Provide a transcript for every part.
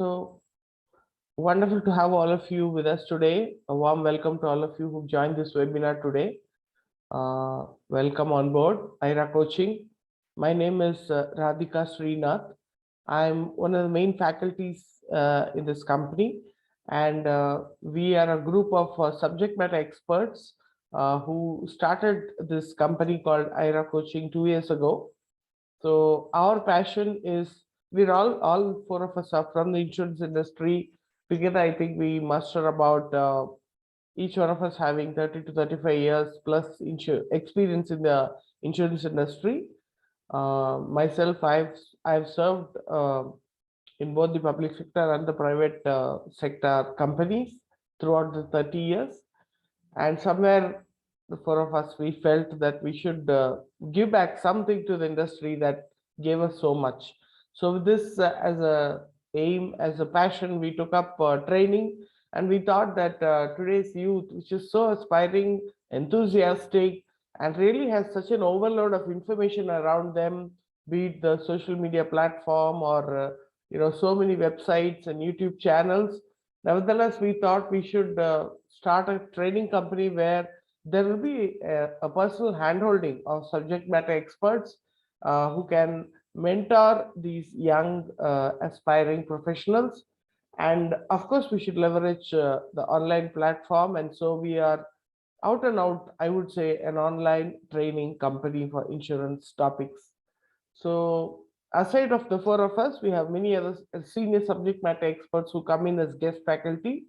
So wonderful to have all of you with us today. A warm welcome to all of you who've joined this webinar today. Welcome on board IRA Coaching. My name is Radhika Srinath. I'm one of the main faculties in this company, and we are a group of subject matter experts who started this company called IRA Coaching 2 years ago. So our passion is we're all four of us are from the insurance industry. Together, I think we muster about each one of us having 30 to 35 years plus experience in the insurance industry. Myself, I've served in both the public sector and the private sector companies throughout the 30 years, and somewhere the four of us we felt that we should give back something to the industry that gave us so much. So with this as a aim, as a passion, we took up training, and we thought that today's youth, which is so aspiring, enthusiastic, and really has such an overload of information around them, be it the social media platform or so many websites and YouTube channels. Nevertheless, we thought we should start a training company where there will be a personal handholding of subject matter experts who can mentor these young aspiring professionals. And of course, we should leverage the online platform. And so we are out and out, I would say, an online training company for insurance topics. So aside of the four of us, we have many other senior subject matter experts who come in as guest faculty.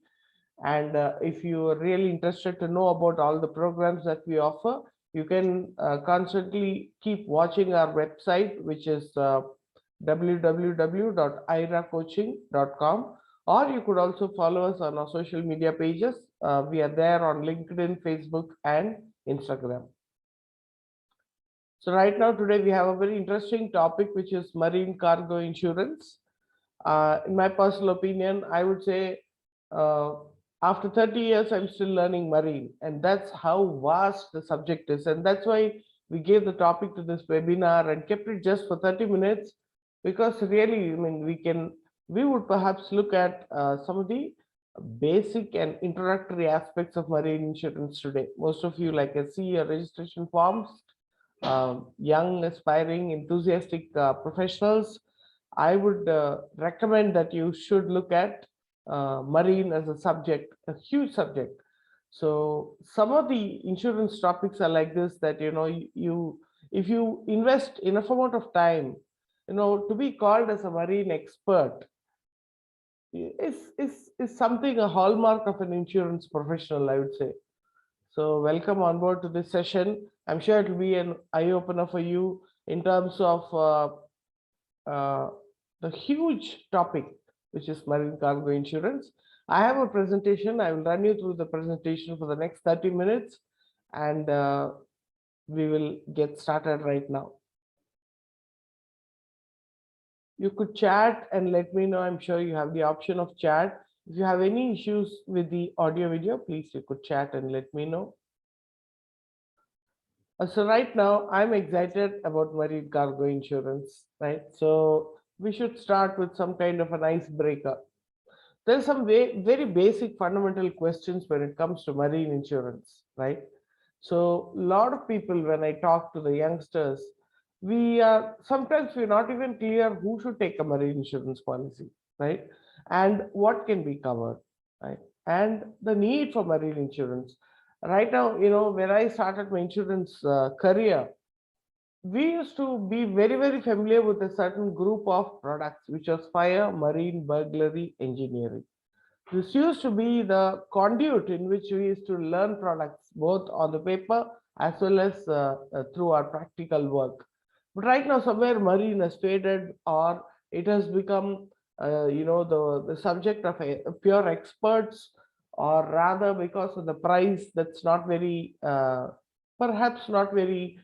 And if you are really interested to know about all the programs that we offer, you can constantly keep watching our website, which is www.iracoaching.com, or you could also follow us on our social media pages. We are there on LinkedIn, Facebook, and Instagram. So right now, today, we have a very interesting topic, which is marine cargo insurance. In my personal opinion, I would say after 30 years, I'm still learning marine, and that's how vast the subject is. And that's why we gave the topic to this webinar and kept it just for 30 minutes, because really, I mean, we would perhaps look at some of the basic and introductory aspects of marine insurance today. Most of you, like I see your registration forms, young, aspiring, enthusiastic professionals. I would recommend that you should look at marine as a subject, a huge subject. So some of the insurance topics are like this, that you if you invest enough amount of time, to be called as a marine expert is something, a hallmark of an insurance professional, I would say. So welcome on board to this session. I'm sure it will be an eye opener for you in terms of the huge topic, which is marine cargo insurance. I have a presentation. I will run you through the presentation for the next 30 minutes, and we will get started right now. You could chat and let me know. I'm sure you have the option of chat. If you have any issues with the audio video, please you could chat and let me know. So right now, I'm excited about marine cargo insurance, right? So we should start with some kind of an icebreaker. There's some very basic fundamental questions when it comes to marine insurance, right? So a lot of people, when I talk to the youngsters, sometimes we're not even clear who should take a marine insurance policy, right? And what can be covered, right? And the need for marine insurance. Right now, when I started my insurance career, we used to be very familiar with a certain group of products, which was fire, marine, burglary, engineering. This used to be the conduit in which we used to learn products, both on the paper as well as through our practical work. But right now, somewhere marine has faded, or it has become, the subject of pure experts, or rather because of the price that's not very, perhaps not very,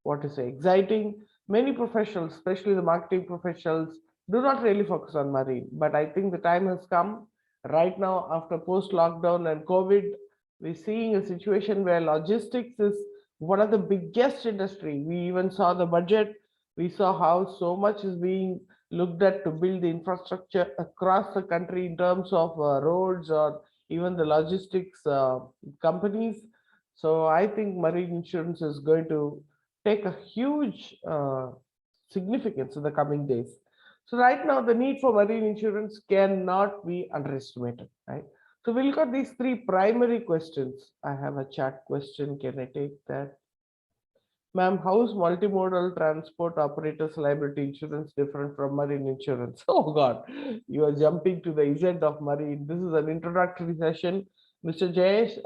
what to say, exciting. Many professionals, especially the marketing professionals, do not really focus on marine. But I think the time has come right now, after post lockdown and COVID. We're seeing a situation where logistics is one of the biggest industry. We even saw the budget. We saw how so much is being looked at to build the infrastructure across the country in terms of roads or even the logistics companies. So I think marine insurance is going to take a huge significance in the coming days. So right now, the need for marine insurance cannot be underestimated, right? So we'll look at these three primary questions. I have a chat question. Can I take that? Ma'am, how is multimodal transport operators liability insurance different from marine insurance? Oh God, you are jumping to the event of marine. This is an introductory session. Mr. Jayesh,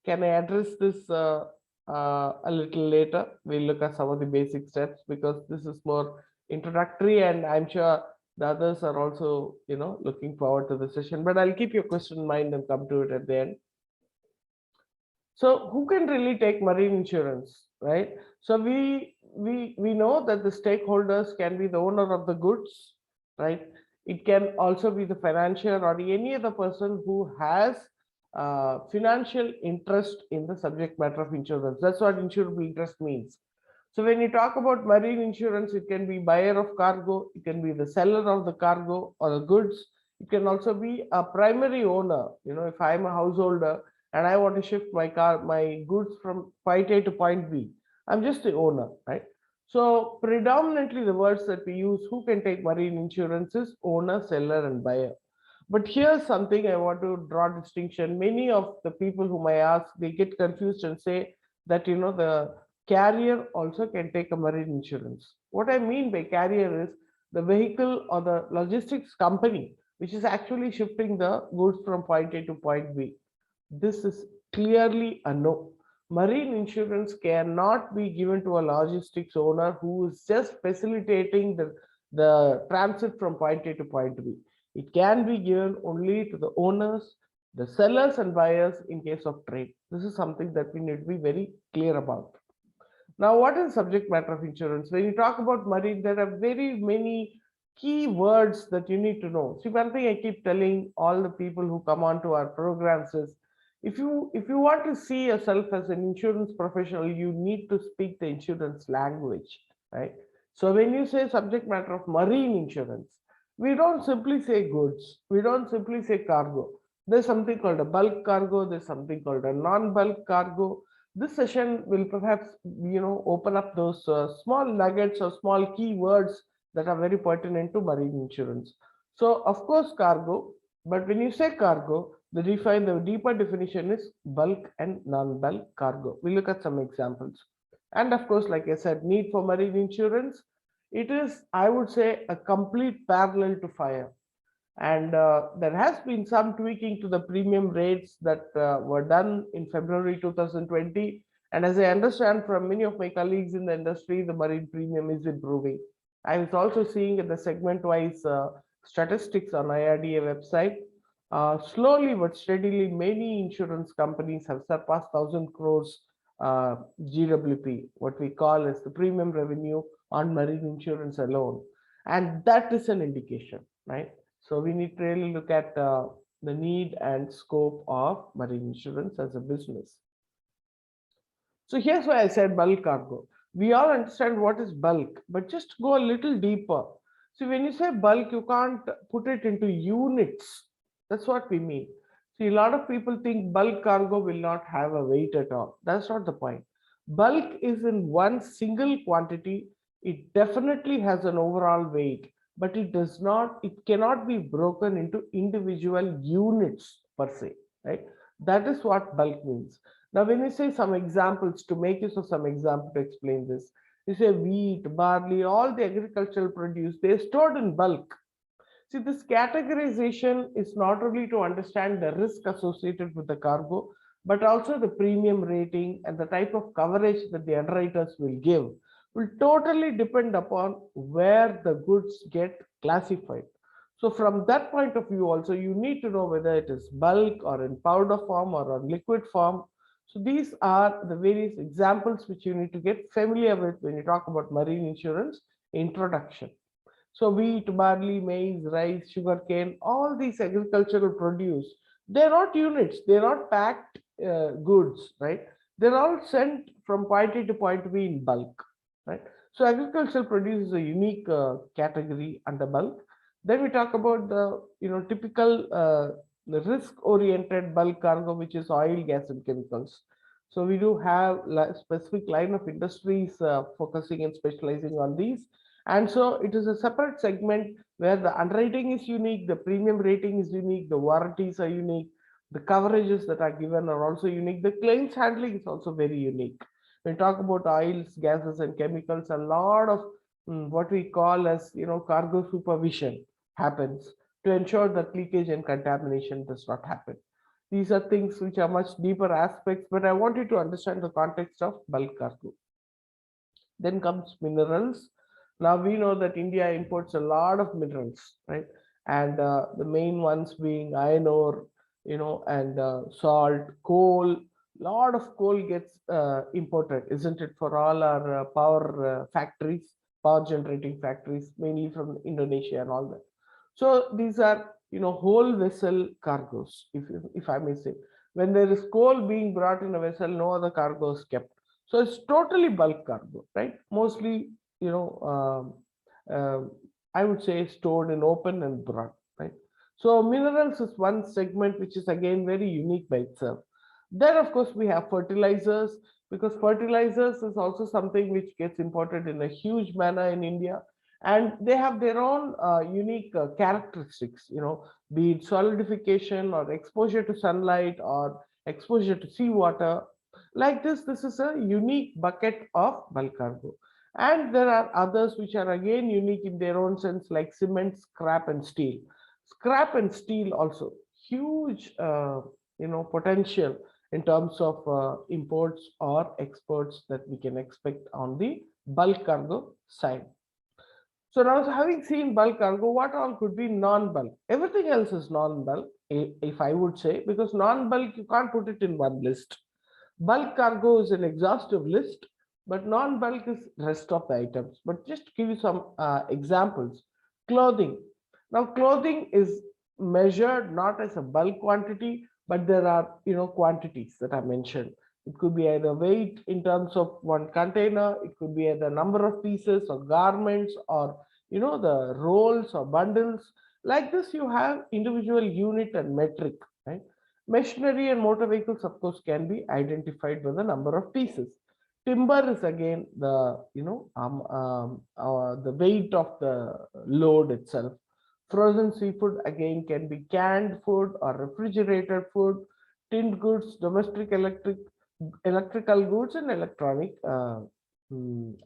can I address this a little later? We'll look at some of the basic steps because this is more introductory, and I'm sure the others are also, looking forward to the session. But I'll keep your question in mind and come to it at the end. So who can really take marine insurance, right? So we know that the stakeholders can be the owner of the goods, right? It can also be the financier or any other person who has financial interest in the subject matter of insurance. That's what insurable interest means. So when you talk about marine insurance, it can be buyer of cargo, it can be the seller of the cargo or the goods. It can also be a primary owner. If I'm a householder and I want to shift my goods from point A to point B, I'm just the owner, right? So predominantly the words that we use, who can take marine insurance, is owner, seller, and buyer. But here's something I want to draw distinction. Many of the people whom I ask, they get confused and say that the carrier also can take a marine insurance. What I mean by carrier is the vehicle or the logistics company which is actually shifting the goods from point A to point B. This is clearly a no. Marine insurance cannot be given to a logistics owner who is just facilitating the transit from point A to point B. It can be given only to the owners, the sellers and buyers in case of trade. This is something that we need to be very clear about. Now, what is subject matter of insurance? When you talk about marine, there are very many key words that you need to know. See, one thing I keep telling all the people who come on to our programs is, if you want to see yourself as an insurance professional, you need to speak the insurance language, right? So when you say subject matter of marine insurance, we don't simply say goods, we don't simply say cargo. There's something called a bulk cargo, there's something called a non-bulk cargo. This session will perhaps open up those small nuggets or small keywords that are very pertinent to marine insurance. So of course cargo, but when you say cargo, the deeper definition is bulk and non-bulk cargo. We look at some examples. And of course, like I said, need for marine insurance, it is, I would say, a complete parallel to fire. And there has been some tweaking to the premium rates that were done in February 2020. And as I understand from many of my colleagues in the industry, the marine premium is improving. I was also seeing the segment-wise statistics on IRDA website. Slowly but steadily, many insurance companies have surpassed 1,000 crores GWP, what we call as the premium revenue on marine insurance alone. And that is an indication, right? So we need to really look at the need and scope of marine insurance as a business. So here's why I said bulk cargo. We all understand what is bulk, but just go a little deeper. So when you say bulk, you can't put it into units. That's what we mean. See, a lot of people think bulk cargo will not have a weight at all. That's not the point. Bulk is in one single quantity. It definitely has an overall weight, but it cannot be broken into individual units per se, right? That is what bulk means. Now, when you say some examples, to make use of some example to explain this, you say wheat, barley, all the agricultural produce, they're stored in bulk. See, this categorization is not only to understand the risk associated with the cargo, but also the premium rating and the type of coverage that the underwriters will give will totally depend upon where the goods get classified. So from that point of view also, you need to know whether it is bulk or in powder form or on liquid form. So these are the various examples which you need to get familiar with when you talk about marine insurance introduction. So wheat, barley, maize, rice, sugarcane, all these agricultural produce, they're not units, they're not packed goods, right? They're all sent from point A to point B in bulk. right? So agricultural produce is a unique category under bulk. Then we talk about the typical the risk-oriented bulk cargo, which is oil, gas, and chemicals. So we do have specific line of industries focusing and specializing on these, and so it is a separate segment where the underwriting is unique, the premium rating is unique, the warranties are unique, the coverages that are given are also unique, the claims handling is also very unique. When we talk about oils, gases, and chemicals, a lot of what we call as cargo supervision happens to ensure that leakage and contamination does not happen. These are things which are much deeper aspects, but I want you to understand the context of bulk cargo. Then comes minerals. Now we know that India imports a lot of minerals, right? And the main ones being iron ore, and salt, coal. Lot of coal gets imported, isn't it, for all our power factories, power generating factories, mainly from Indonesia and all that. So these are, whole vessel cargoes, if I may say. When there is coal being brought in a vessel, no other cargo is kept. So it's totally bulk cargo, right? Mostly, I would say stored in open and brought, right? So minerals is one segment which is again very unique by itself. Then, of course, we have fertilizers, because fertilizers is also something which gets imported in a huge manner in India, and they have their own unique characteristics, be it solidification or exposure to sunlight or exposure to seawater. Like this is a unique bucket of bulk cargo. And there are others which are again unique in their own sense, like cement, scrap, and steel. Scrap and steel also huge, potential in terms of imports or exports that we can expect on the bulk cargo side. So now, having seen bulk cargo, what all could be non-bulk? Everything else is non-bulk, if I would say, because non-bulk, you can't put it in one list. Bulk cargo is an exhaustive list, but non-bulk is rest of the items. But just to give you some examples, clothing. Now, clothing is measured not as a bulk quantity, but there are quantities that are mentioned. It could be either weight in terms of one container, it could be either number of pieces or garments, or the rolls or bundles. Like this, you have individual unit and metric, right? Machinery and motor vehicles, of course, can be identified by the number of pieces. Timber is again the weight of the load itself. Frozen seafood again can be canned food or refrigerated food. Tinned goods, domestic electrical goods, and electronic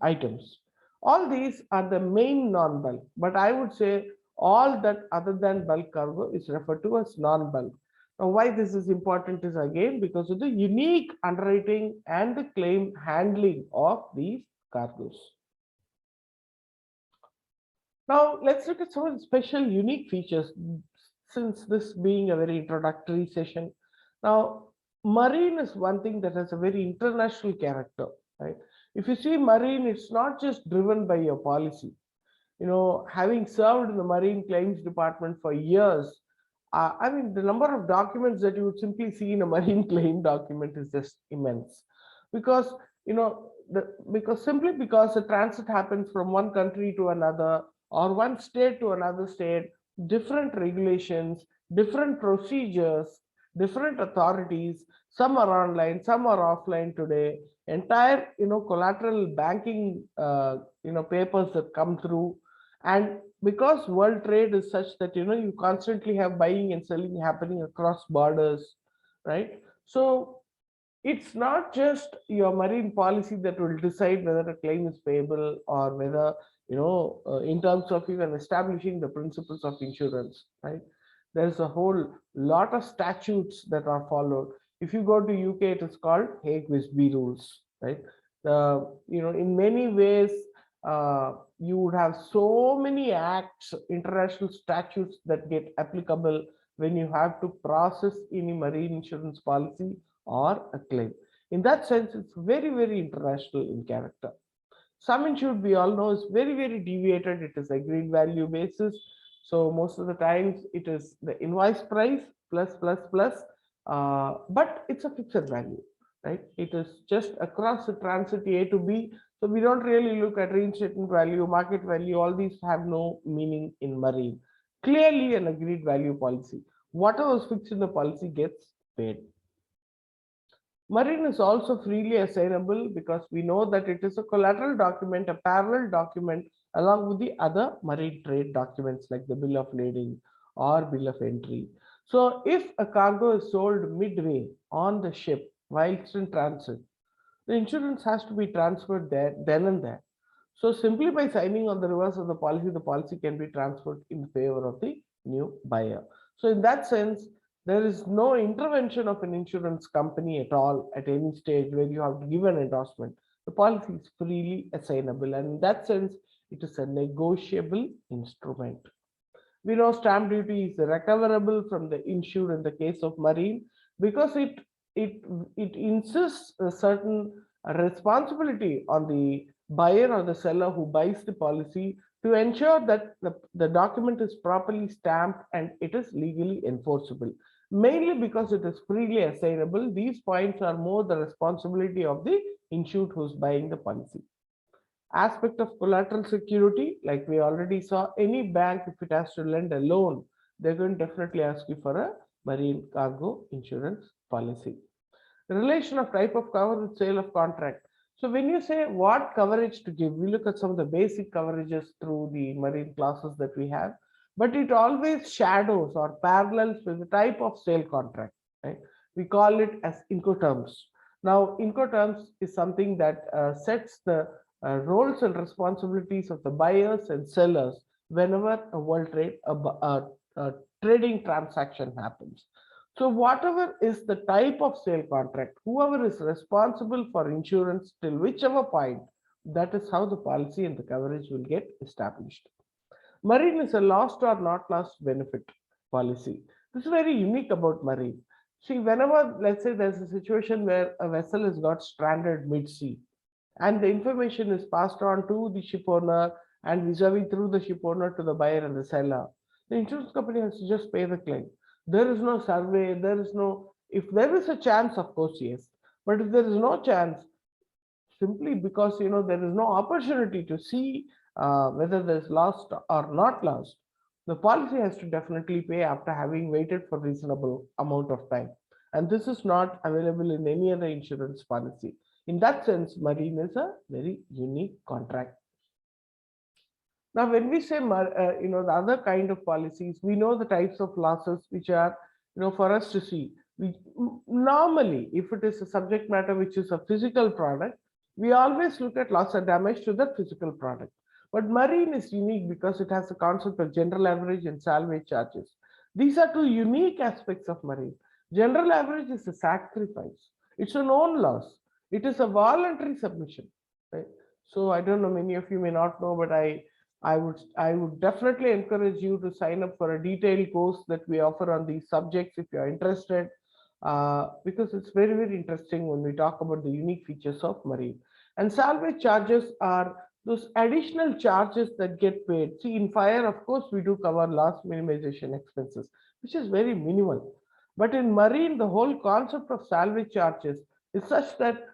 items. All these are the main non-bulk, but I would say all that other than bulk cargo is referred to as non-bulk. Now, why this is important is again because of the unique underwriting and the claim handling of these cargoes. Now, let's look at some of the special unique features, since this being a very introductory session. Now, marine is one thing that has a very international character, right? If you see marine, it's not just driven by your policy. Having served in the Marine Claims Department for years, I mean, the number of documents that you would simply see in a marine claim document is just immense, because because the transit happens from one country to another, or one state to another state, different regulations, different procedures, different authorities. Some are online, some are offline today. Entire collateral banking papers that come through, and because world trade is such that you constantly have buying and selling happening across borders, right? So it's not just your marine policy that will decide whether a claim is payable, or whether in terms of even establishing the principles of insurance, right? There's a whole lot of statutes that are followed. If you go to UK, it is called Hague-Visby rules, right? In many ways, you would have so many acts, international statutes that get applicable when you have to process any marine insurance policy or a claim. In that sense, it's very, very international in character. Sum insured, we all know, is very, very deviated. It is agreed value basis. So most of the times it is the invoice price plus, but it's a fixed value, right? It is just across the transit A to B. So we don't really look at reinstatement value, market value, all these have no meaning in marine. Clearly an agreed value policy. Whatever is fixed in the policy gets paid. Marine is also freely assignable because we know that it is a collateral document, a parallel document along with the other marine trade documents like the bill of lading or bill of entry. So if a cargo is sold midway on the ship whilst in transit, the insurance has to be transferred there, then and there. So simply by signing on the reverse of the policy can be transferred in favor of the new buyer. So in that sense, there is no intervention of an insurance company at all at any stage where you have to give an endorsement. The policy is freely assignable, and in that sense, it is a negotiable instrument. We know stamp duty is recoverable from the insured in the case of marine because it it insists a certain responsibility on the buyer or the seller who buys the policy to ensure that the document is properly stamped and it is legally enforceable. Mainly because it is freely assignable, these points are more the responsibility of the insured who's buying the policy. Aspect of collateral security, like we already saw, any bank, if it has to lend a loan, they're going to definitely ask you for a marine cargo insurance policy. The relation of type of cover with sale of contract. So when you say what coverage to give, we look at some of the basic coverages through the marine classes that we have, but it always shadows or parallels with the type of sale contract, right? We call it as Incoterms. Now, Incoterms is something that sets the roles and responsibilities of the buyers and sellers whenever a world trade, a trading transaction happens. So whatever is the type of sale contract, whoever is responsible for insurance till whichever point, that is how the policy and the coverage will get established. Marine is a lost or not lost benefit policy. This is very unique about marine. See, whenever, let's say there's a situation where a vessel has got stranded mid-sea and the information is passed on to the ship owner and vis-a-vis through the ship owner to the buyer and the seller, the insurance company has to just pay the claim. There is no survey, there is no, if there is a chance, of course, yes, but if there is no chance, simply because there is no opportunity to see whether there's lost or not lost, the policy has to definitely pay after having waited for reasonable amount of time, and this is not available in any other insurance policy. In that sense, marine is a very unique contract. Now, when we say, the other kind of policies, we know the types of losses which are, for us to see. We normally, if it is a subject matter which is a physical product, we always look at loss or damage to the physical product. But marine is unique because it has the concept of general average and salvage charges. These are two unique aspects of marine. General average is a sacrifice. It's a known loss. It is a voluntary submission. Right? So I don't know, many of you may not know, but I would definitely encourage you to sign up for a detailed course that we offer on these subjects if you're interested, because it's very, very interesting when we talk about the unique features of marine. And salvage charges are those additional charges that get paid. See, in fire, of course, we do cover loss minimization expenses, which is very minimal. But in marine, the whole concept of salvage charges is such that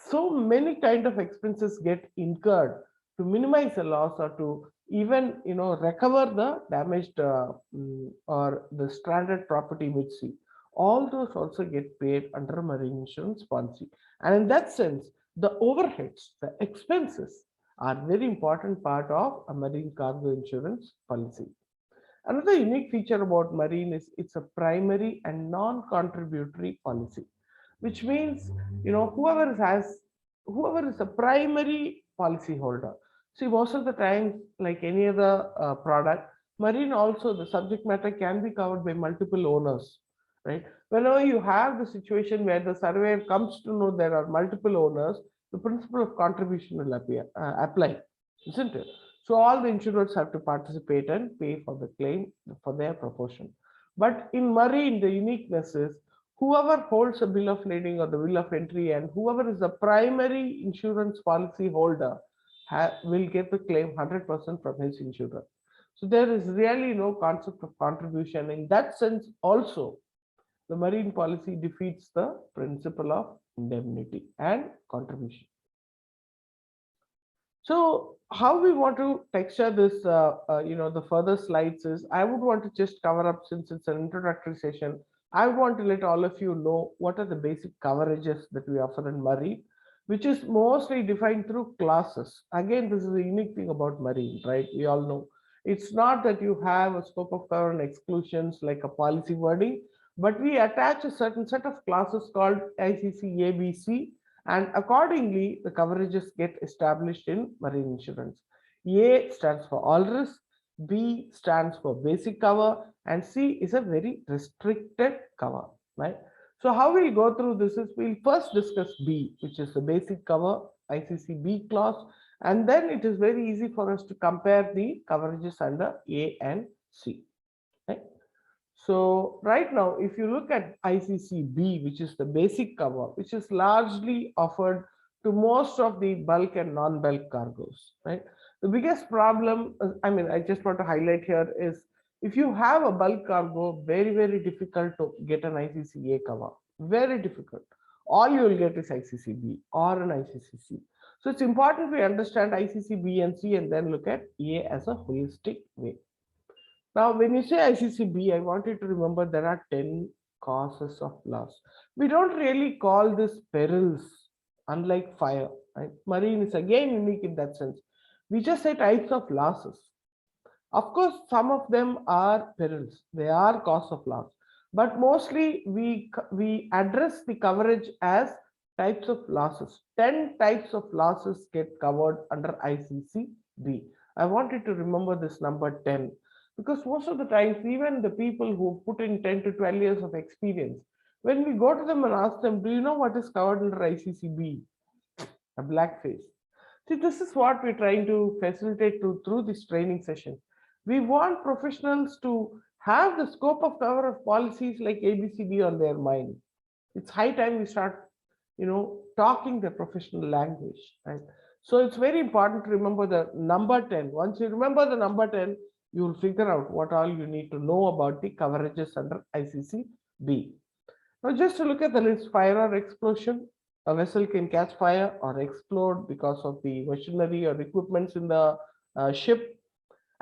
so many kind of expenses get incurred to minimize the loss or to even recover the damaged or the stranded property mid sea. All those also get paid under marine insurance policy, and in that sense the overheads, the expenses, are very important part of a marine cargo insurance policy. Another unique feature about marine is it's a primary and non-contributory policy, which means whoever is a primary policy holder. See, most of the time, like any other product, marine also the subject matter can be covered by multiple owners, right? Whenever you have the situation where the surveyor comes to know there are multiple owners, the principle of contribution will apply, isn't it? So all the insurers have to participate and pay for the claim for their proportion. But in marine, the uniqueness is whoever holds a bill of lading or the bill of entry and whoever is the primary insurance policy holder will get the claim 100% from his insurer. So there is really no concept of contribution. In that sense, also, the marine policy defeats the principle of indemnity and contribution. So how we want to texture this, the further slides is, I would want to just cover up, since it's an introductory session, I want to let all of you know what are the basic coverages that we offer in Marine, which is mostly defined through classes. Again, this is a unique thing about Marine, right? We all know it's not that you have a scope of cover and exclusions like a policy wording, but we attach a certain set of classes called ICC ABC, and accordingly the coverages get established in marine insurance. A stands for all risk, B stands for basic cover, and C is a very restricted cover, right? So how we'll go through this is, we'll first discuss B, which is the basic cover, ICC B clause, and then it is very easy for us to compare the coverages under A and C, right? So right now, if you look at ICC-B, which is the basic cover, which is largely offered to most of the bulk and non-bulk cargoes, right? The biggest problem, I just want to highlight here is, if you have a bulk cargo, very, very difficult to get an ICC-A cover, very difficult. All you will get is ICC-B or an ICC-C. So it's important we understand ICC-B and C and then look at A as a holistic way. Now, when you say ICC-B, I want you to remember there are 10 causes of loss. We don't really call this perils, unlike fire. Right? Marine is again unique in that sense. We just say types of losses. Of course, some of them are perils. They are cause of loss. But mostly we address the coverage as types of losses. 10 types of losses get covered under ICC-B. I want you to remember this number 10, because most of the times, even the people who put in 10 to 12 years of experience, when we go to them and ask them, do you know what is covered under ICC-B? A black face. See, this is what we're trying to facilitate through this training session. We want professionals to have the scope of cover of policies like ABCD on their mind. It's high time we start, talking the professional language, right? So it's very important to remember the number 10. Once you remember the number 10, you will figure out what all you need to know about the coverages under ICC-B. Now, just to look at the list: fire or explosion. A vessel can catch fire or explode because of the machinery or equipments in the ship.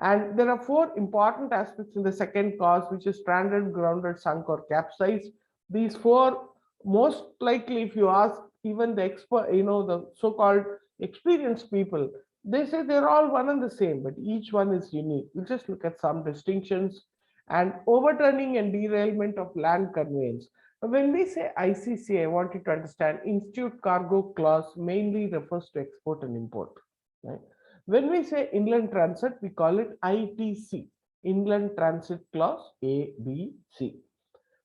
And there are 4 important aspects in the second cause, which is stranded, grounded, sunk, or capsized. These 4, most likely, if you ask even the expert, the so-called experienced people, they say they're all one and the same, but each one is unique. We'll just look at some distinctions. And overturning and derailment of land conveyance. When we say ICC, I want you to understand, Institute Cargo Clause mainly refers to export and import, right? When we say inland transit, we call it ITC, Inland Transit Clause A, B, C.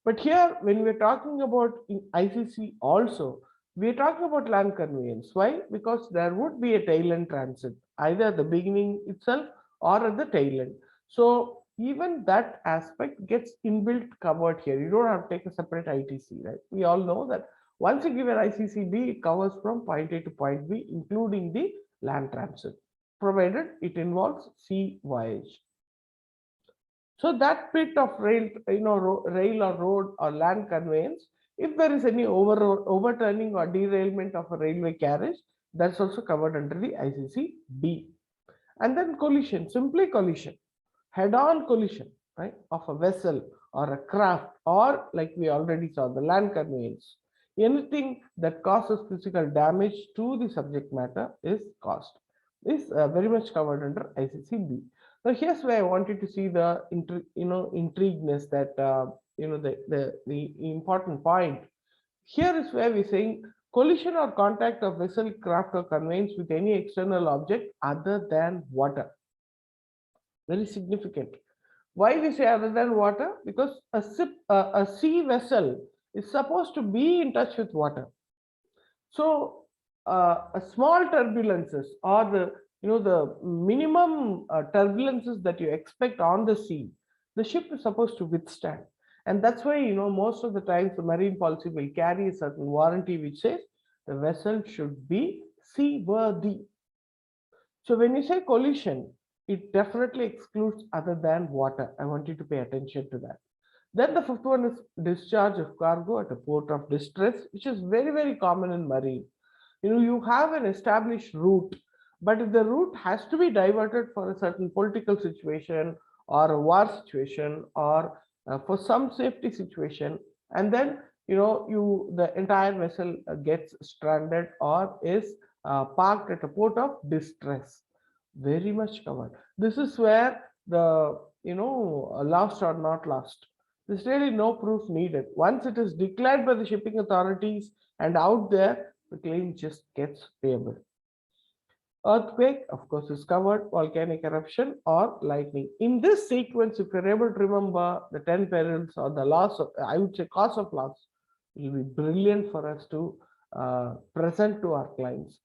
But here, when we're talking about ICC also, we're talking about land conveyance. Why? Because there would be a tail end transit, either at the beginning itself or at the tail end. So even that aspect gets inbuilt covered here. You don't have to take a separate ITC, right? We all know that once you give an ICC-B, it covers from point A to point B, including the land transit, provided it involves sea voyage. So that bit of rail, rail or road or land conveyance, if there is any overturning or derailment of a railway carriage, that's also covered under the ICC-B. And then collision, simply collision, head-on collision, right, of a vessel or a craft, or like we already saw, the land conveyance. Anything that causes physical damage to the subject matter is very much covered under ICC-B. Now, here's where I wanted to see the intrigueness, that the important point. Here is where we're saying collision or contact of vessel, craft, or conveyance with any external object other than water. Very significant. Why we say other than water? Because a sea vessel is supposed to be in touch with water. So a small turbulences, or the minimum turbulences that you expect on the sea, the ship is supposed to withstand. And that's why, most of the times the marine policy will carry a certain warranty which says the vessel should be seaworthy. So when you say collision, it definitely excludes other than water. I want you to pay attention to that. Then the 5th one is discharge of cargo at a port of distress, which is very, very common in marine. You have an established route, But if the route has to be diverted for a certain political situation or a war situation or for some safety situation, and then the entire vessel gets stranded or is parked at a port of distress, very much covered. This is where the lost or not lost. There's really no proof needed. Once it is declared by the shipping authorities and out there, the claim just gets payable. Earthquake, of course, is covered, volcanic eruption or lightning. In this sequence, if you're able to remember the 10 perils or the loss of, I would say, cause of loss, it will be brilliant for us to present to our clients.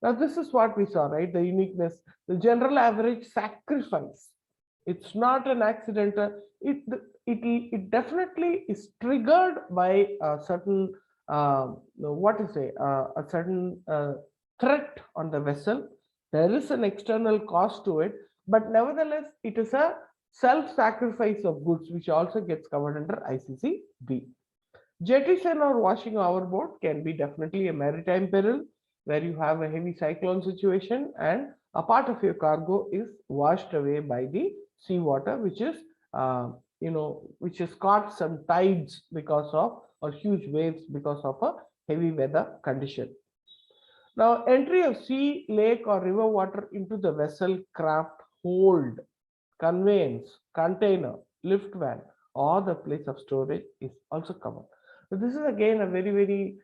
Now, this is what we saw, right? The uniqueness, the general average sacrifice. It's not an accidental. It definitely is triggered by a certain what to say a certain threat on the vessel. There is an external cost to it, but nevertheless, it is a self-sacrifice of goods, which also gets covered under ICC B. Jettison or washing overboard can be definitely a maritime peril where you have a heavy cyclone situation and a part of your cargo is washed away by the seawater, which is which has caught some tides because of or huge waves because of a heavy weather condition. Now, entry of sea, lake, or river water into the vessel, craft, hold, conveyance, container, lift van, or the place of storage is also covered. So this is again a very, very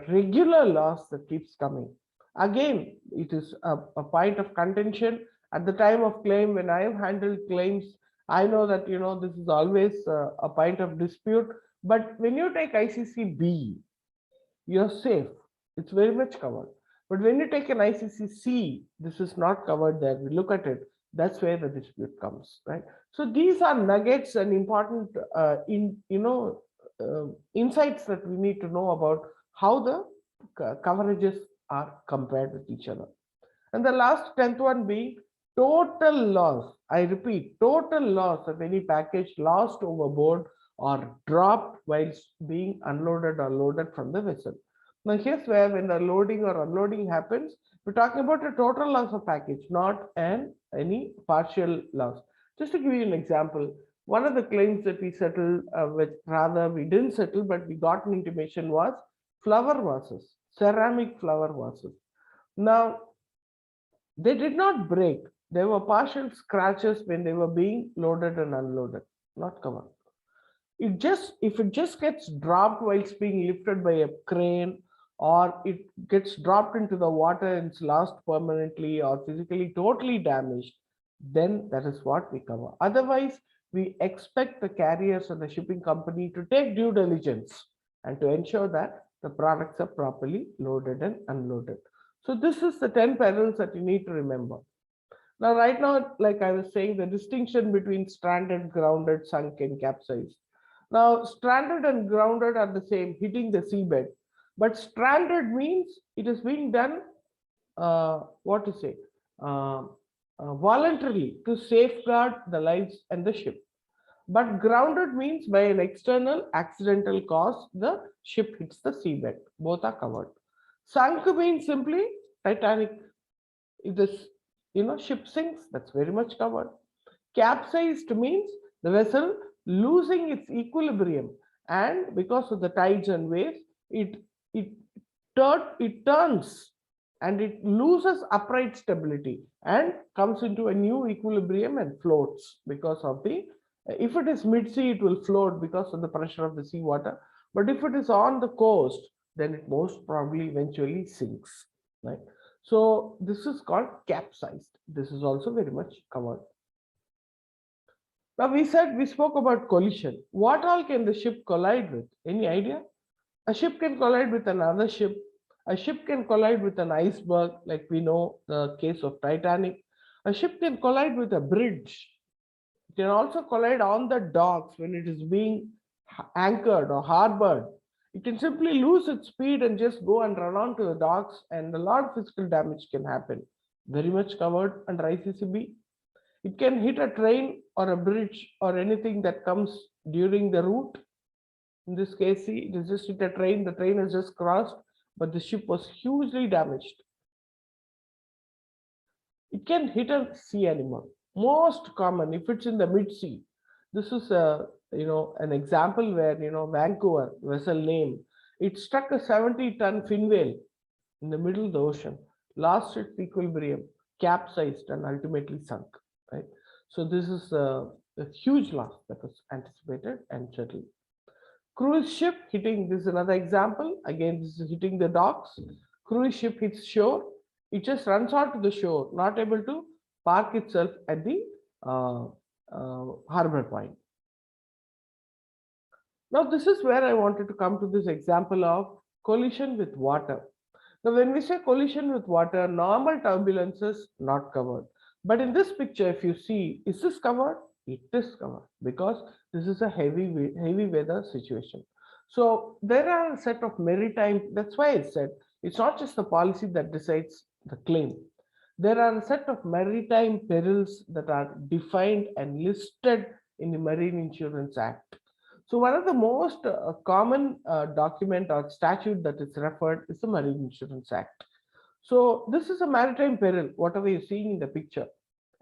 regular loss that keeps coming. Again, it is a point of contention at the time of claim. When I have handled claims, I know that this is always a point of dispute. But when you take ICC B, you're safe. It's very much covered. But when you take an ICC C, this is not covered there. We look at it. That's where the dispute comes, right? So these are nuggets and important insights that we need to know about how the coverages are compared with each other. And the last 10th one being total loss. I repeat, total loss of any package lost overboard or dropped whilst being unloaded or loaded from the vessel. Now, here's where when the loading or unloading happens, we're talking about a total loss of package, not any partial loss. Just to give you an example, one of the claims that we settled, which rather we didn't settle, but we got an intimation was flower vases, ceramic flower vases. Now, they did not break. There were partial scratches when they were being loaded and unloaded, not covered. If it just gets dropped while it's being lifted by a crane, or it gets dropped into the water and it's lost permanently or physically totally damaged, then that is what we cover. Otherwise, we expect the carriers and the shipping company to take due diligence and to ensure that the products are properly loaded and unloaded. So this is the 10 perils that you need to remember. Now, right now, like I was saying, the distinction between stranded, grounded, sunk, and capsized. Now, stranded and grounded are the same, hitting the seabed. But stranded means it is being done, voluntarily to safeguard the lives and the ship. But grounded means by an external accidental cause, the ship hits the seabed. Both are covered. Sunk means simply Titanic. If this ship sinks, that's very much covered. Capsized means the vessel losing its equilibrium, and because of the tides and waves, it turns and it loses upright stability and comes into a new equilibrium and floats because of the, if it is mid-sea, it will float because of the pressure of the seawater. But if it is on the coast, then it most probably eventually sinks, right? So this is called capsized. This is also very much covered. Now we spoke about collision. What all can the ship collide with? Any idea? A ship can collide with another ship. A ship can collide with an iceberg, like we know the case of Titanic. A ship can collide with a bridge. It can also collide on the docks when it is being anchored or harbored. It can simply lose its speed and just go and run onto the docks, and a lot of physical damage can happen. Very much covered under ICCB. It can hit a train or a bridge or anything that comes during the route. In this case, see, it is just hit a train, the train has just crossed, but the ship was hugely damaged. It can hit a sea animal. Most common, if it's in the mid-sea. This is a an example where Vancouver vessel name. It struck a 70-ton fin whale in the middle of the ocean, lost its equilibrium, capsized, and ultimately sunk. Right. So this is a huge loss that was anticipated and settled. Cruise ship hitting, this is another example. Again, this is hitting the docks. Cruise ship hits shore. It just runs onto the shore, not able to park itself at the harbor point. Now, this is where I wanted to come to this example of collision with water. Now, when we say collision with water, normal turbulences not covered. But in this picture, if you see, is this covered? It is covered because this is a heavy weather situation. So there are a set of maritime, that's why it said it's not just the policy that decides the claim. There are a set of maritime perils that are defined and listed in the Marine Insurance Act. So one of the most common document or statute that is referred is the Marine Insurance Act. So this is a maritime peril, whatever you're seeing in the picture.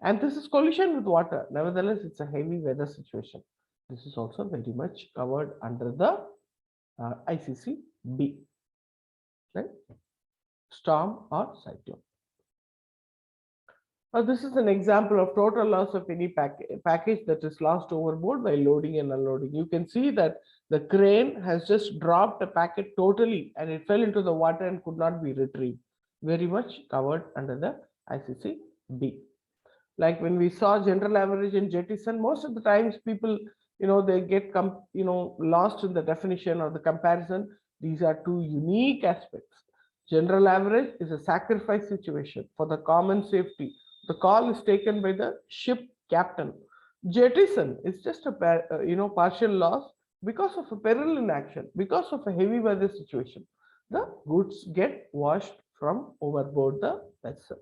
And this is collision with water. Nevertheless, it's a heavy weather situation. This is also very much covered under the ICC B, right? Storm or cyclone. Now, this is an example of total loss of any package that is lost overboard by loading and unloading. You can see that the crane has just dropped a packet totally and it fell into the water and could not be retrieved. Very much covered under the ICC B. Like when we saw general average and jettison, most of the times people, they get lost in the definition or the comparison. These are two unique aspects. General average is a sacrifice situation for the common safety. The call is taken by the ship captain. Jettison is just a partial loss because of a peril in action, because of a heavy weather situation. The goods get washed from overboard the vessel.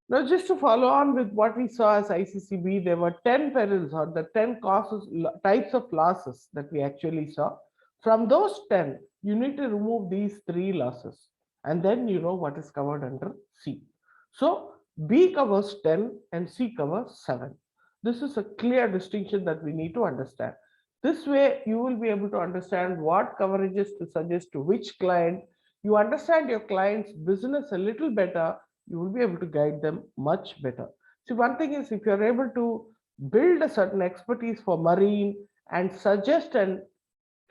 Now, just to follow on with what we saw as ICCB, there were 10 perils or the 10 causes, types of losses that we actually saw. From those 10, you need to remove these 3 losses, and then you know what is covered under C. So B covers 10 and C covers 7. This is a clear distinction that we need to understand. This way, you will be able to understand what coverages to suggest to which client. You understand your client's business a little better, you will be able to guide them much better. See, one thing is if you're able to build a certain expertise for marine and suggest and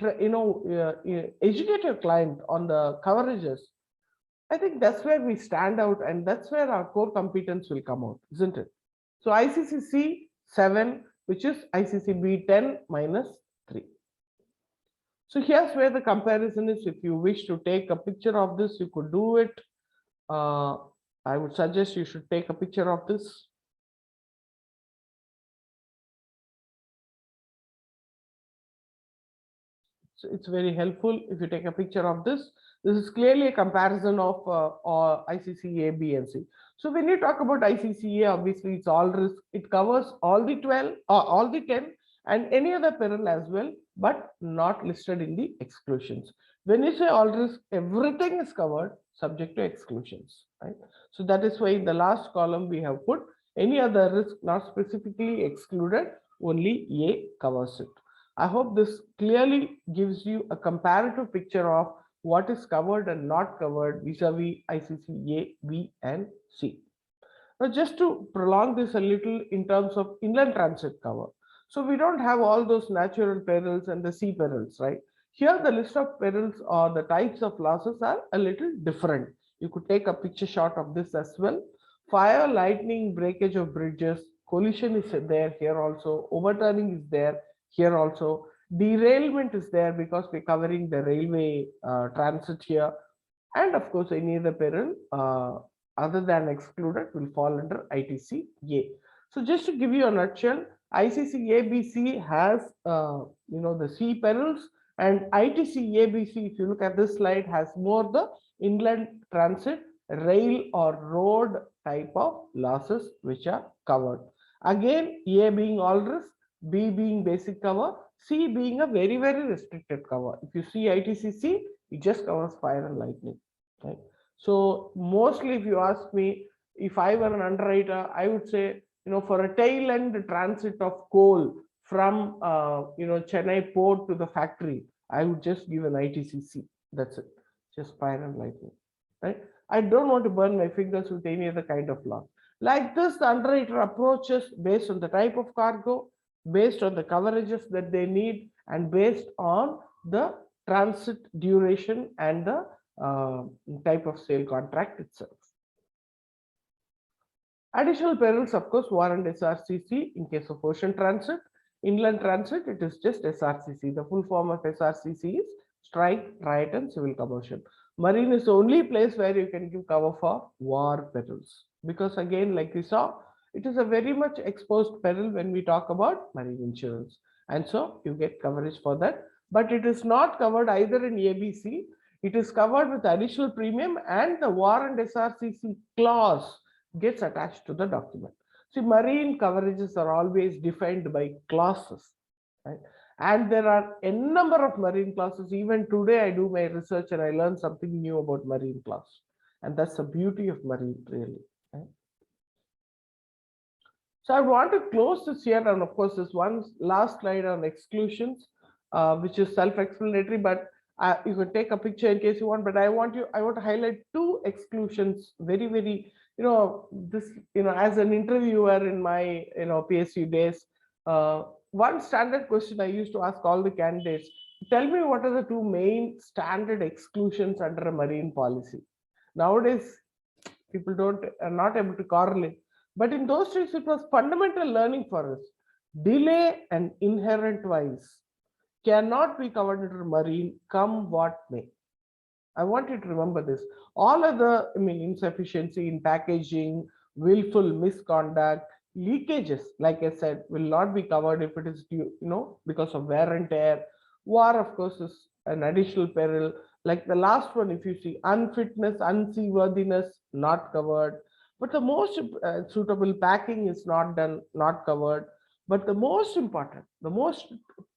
educate your client on the coverages, I think that's where we stand out and that's where our core competence will come out, isn't it? So ICCC 7, which is ICCB 10 minus 3. So here's where the comparison is. If you wish to take a picture of this, you could do it. I would suggest you should take a picture of this. So it's very helpful if you take a picture of this. This is clearly a comparison of ICCA, B, and C. So when you talk about ICCA, obviously it's all risk. It covers all the 12, all the 10, and any other peril as well, but not listed in the exclusions. When you say all risk, everything is covered subject to exclusions, right? So that is why in the last column we have put any other risk not specifically excluded, only A covers it. I hope this clearly gives you a comparative picture of what is covered and not covered vis-a-vis ICC A, B, and C. Now, just to prolong this a little in terms of inland transit cover. So we don't have all those natural perils and the sea perils, right? Here, the list of perils or the types of losses are a little different. You could take a picture shot of this as well. Fire, lightning, breakage of bridges, collision is there here also, overturning is there here also, derailment is there because we're covering the railway transit here, and of course any other peril other than excluded will fall under ITC-A. So just to give you a nutshell, ICC-ABC has the sea perils, and ITC-ABC, if you look at this slide, has more the inland transit, rail or road type of losses which are covered. Again, A being all risk, B being basic cover, C being a very, very restricted cover. If you see ITCC, it just covers fire and lightning, right? So mostly if you ask me, if I were an underwriter, I would say, for a tail end transit of coal from, Chennai port to the factory, I would just give an ITCC. That's it. Just fire and lightning, right? I don't want to burn my fingers with any other kind of law. Like this, the underwriter approaches based on the type of cargo, based on the coverages that they need, and based on the transit duration and the type of sale contract itself. Additional perils, of course, warrant SRCC in case of ocean transit. Inland transit, it is just SRCC. The full form of SRCC is strike, riot, and civil commotion. Marine is the only place where you can give cover for war perils. Because again, like we saw, it is a very much exposed peril when we talk about marine insurance. And so you get coverage for that. But it is not covered either in ABC. It is covered with additional premium and the warrant SRCC clause gets attached to the document. See, marine coverages are always defined by clauses, right? And there are a number of marine clauses. Even today, I do my research and I learn something new about marine clause. And that's the beauty of marine, really. Right? So I want to close this here. And of course, this one last slide on exclusions, which is self-explanatory, but you can take a picture in case you want, but I want to highlight two exclusions very, very, this, as an interviewer in my, PSU days, one standard question I used to ask all the candidates, tell me what are the two main standard exclusions under a marine policy. Nowadays, people are not able to correlate. But in those days, it was fundamental learning for us. Delay and inherent vice cannot be covered under marine, come what may. I want you to remember this. All other, insufficiency in packaging, willful misconduct, leakages, like I said, will not be covered if it is due, because of wear and tear. War, of course, is an additional peril. Like the last one, if you see unfitness, unseaworthiness, not covered. But the most suitable packing is not done, not covered. But the most important,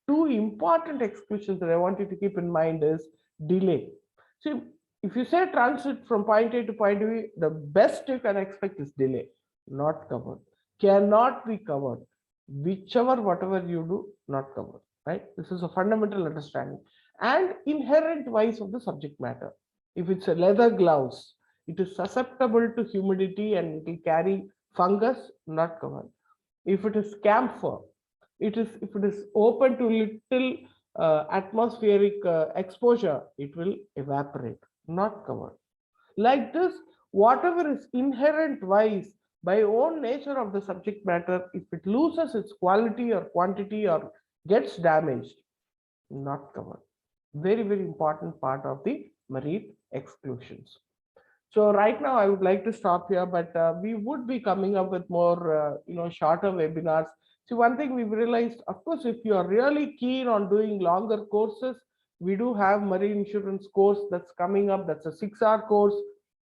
two important exclusions that I want you to keep in mind is delay. See, if you say transit from point A to point B, the best you can expect is delay, not covered, cannot be covered. Whatever you do, not covered, right? This is a fundamental understanding. And inherent vice of the subject matter. If it's a leather gloves, it is susceptible to humidity and it will carry fungus, not covered. If it is camphor, if it is open to little atmospheric exposure, it will evaporate, not covered. Like this, whatever is inherent vice by own nature of the subject matter, if it loses its quality or quantity or gets damaged, not covered. Very, very important part of the marine exclusions. So right now I would like to stop here, but we would be coming up with more, shorter webinars. See, one thing we've realized, of course, if you are really keen on doing longer courses, we do have marine insurance course that's coming up. That's a 6-hour course.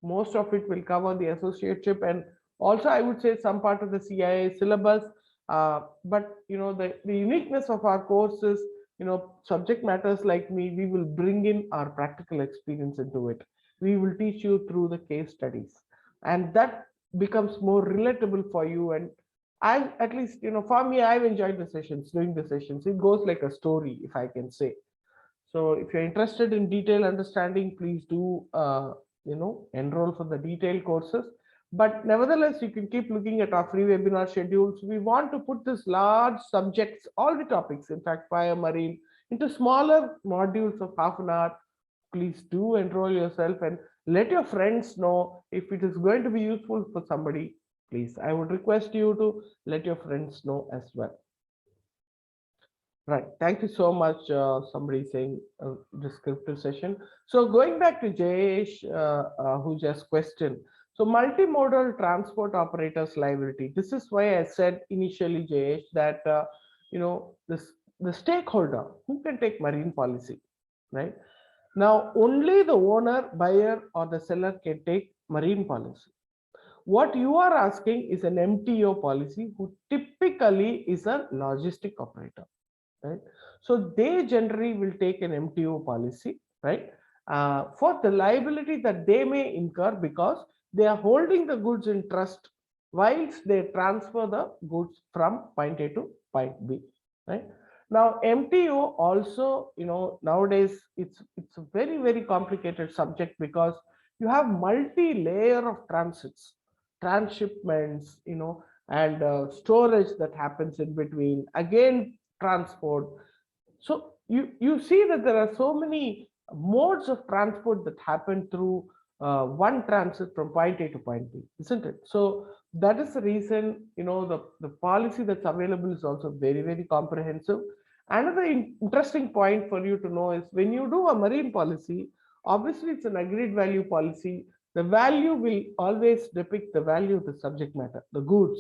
Most of it will cover the associateship and also I would say some part of the CIA syllabus. But the uniqueness of our course is, subject matters like me, we will bring in our practical experience into it. We will teach you through the case studies and that becomes more relatable for you. And I, at least, for me, I've enjoyed the sessions, doing the sessions. It goes like a story, if I can say. So if you're interested in detailed understanding, please do, enroll for the detailed courses. But nevertheless, you can keep looking at our free webinar schedules. We want to put this large subjects, all the topics, in fact, fire, marine, into smaller modules of half an hour. Please do enroll yourself and let your friends know if it is going to be useful for somebody. Please, I would request you to let your friends know as well. Right. Thank you so much. Somebody saying descriptive session. So going back to Jayesh, who just questioned. So multimodal transport operators liability. This is why I said initially, Jayesh, that the stakeholder who can take marine policy, right? Now, only the owner, buyer, or the seller can take marine policy. What you are asking is an MTO policy, who typically is a logistic operator, right? So they generally will take an MTO policy, right? For the liability that they may incur because they are holding the goods in trust whilst they transfer the goods from point A to point B, right? Now, MTO also, nowadays it's a very complicated subject because you have multi-layer of transits, transshipments, and storage that happens in between, again transport. So you see that there are so many modes of transport that happen through one transit from point A to point B, isn't it? So that is the reason, the policy that's available is also very comprehensive. Another interesting point for you to know is when you do a marine policy, obviously it's an agreed value policy. The value will always depict the value of the subject matter, the goods.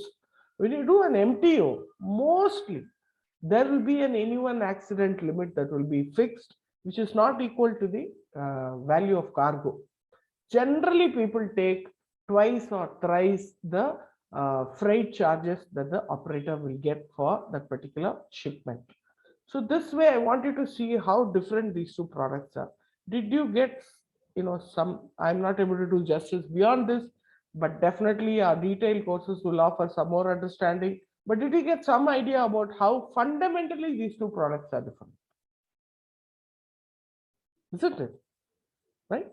When you do an MTO, mostly there will be an any one accident limit that will be fixed, which is not equal to the value of cargo. Generally, people take twice or thrice the freight charges that the operator will get for that particular shipment. So this way, I wanted to see how different these two products are. Did you get, some? I'm not able to do justice beyond this, but definitely our detailed courses will offer some more understanding. But did you get some idea about how fundamentally these two products are different? Isn't it? Right?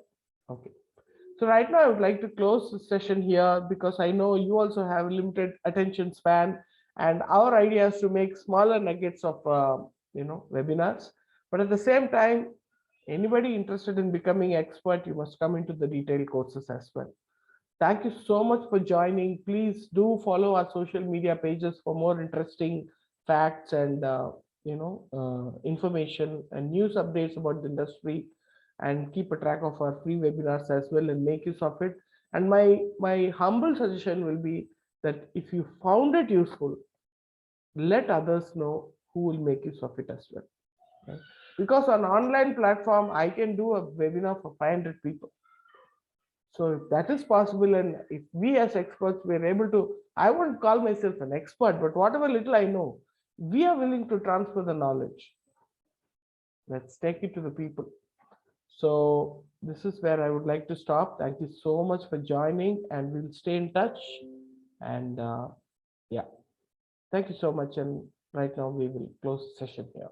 Okay. So right now I would like to close the session here because I know you also have limited attention span, and our idea is to make smaller nuggets of webinars. But at the same time, anybody interested in becoming expert, you must come into the detailed courses as well. Thank you so much for joining. Please do follow our social media pages for more interesting facts and information and news updates about the industry, and keep a track of our free webinars as well and make use of it. And my humble suggestion will be that if you found it useful, let others know who will make use of it as well. Right? Because on online platform, I can do a webinar for 500 people. So if that is possible, and if we as experts were able to, I won't call myself an expert, but whatever little I know, we are willing to transfer the knowledge. Let's take it to the people. So this is where I would like to stop. Thank you so much for joining, and we'll stay in touch. And yeah, thank you so much. And right now we will close the session here.